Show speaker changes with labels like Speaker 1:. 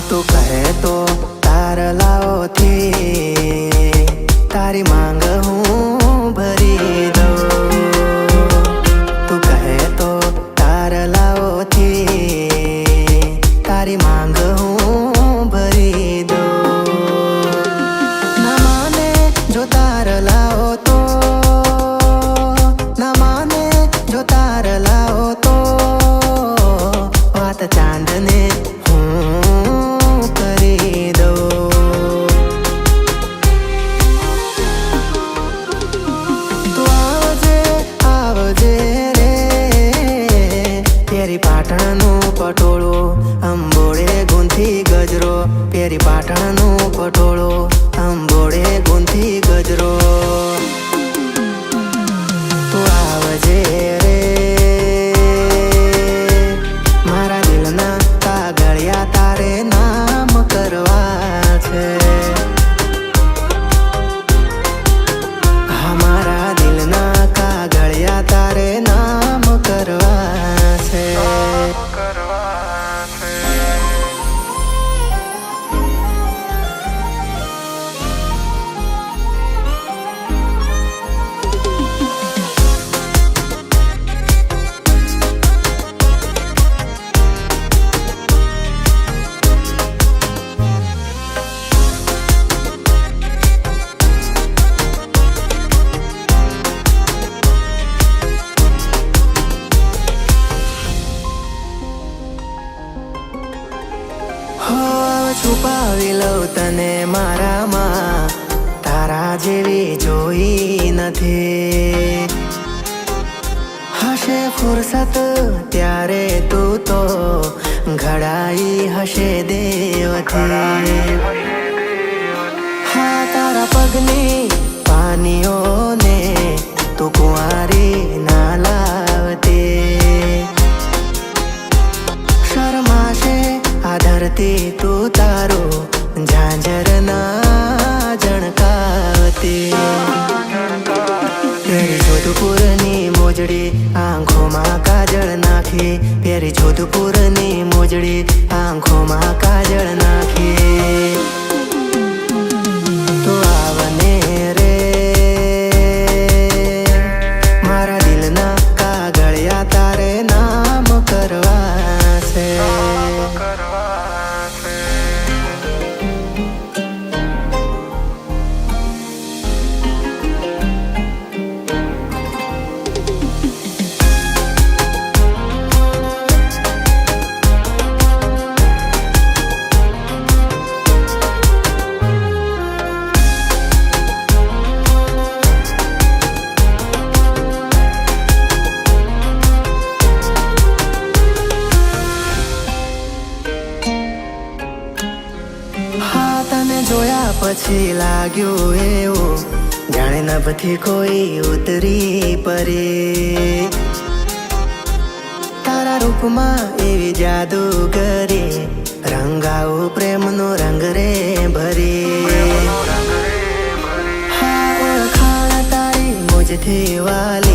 Speaker 1: તું કહે તો તારલાઓથી તારી માંગ હું ભરી દઉં. તું કહે તો તારલાઓથી તારી માંગ હું ભરી દઉં. ના માને જો તારલાઓ તો, ના માને જો તારલાઓ તો વાત ચાંદને પાટણનું પટોળું અંબોળે ગુંથી ગજરો, પેરી પાટણનું પટોળું અંબોળે ગુંથી ગજરો. તું આવજે રે મારા દિલના કાગળિયા તારે નામ કરવા છે. હા મારા દિલના કાગળિયા તારે નામ કરવા છે. છુપાવી લઉં તને મારામાં, તારા જેવી જોઈ નથી. હશે ફુરસત ત્યારે તું તો ઘડાઈ હશે દેવથી. હા તારા પગની પાનીઓને તું કુંવારી ના લાવતી. શરમાશે આ ધરતી તું તારું ઝાંઝર ના જણકાવતી. પેરી જોધપુરની મોજડી આંખોમાં કાજળ નાખી, પેરી જોધપુરની મોજડી આંખોમાં કાજળ નાખી. તો આવને રે મારા દિલના કાગળિયા તારે નામ કરવા છે. જોયા પછી લાગ્યું એવું જાણે નભથી કોઈ ઉતરી પરે. તારા રૂપમાં એવી જાદુગરી રંગાવું પ્રેમનો રંગ રે ભરી. હા ઓળખાણ તારી મુજથી વાલી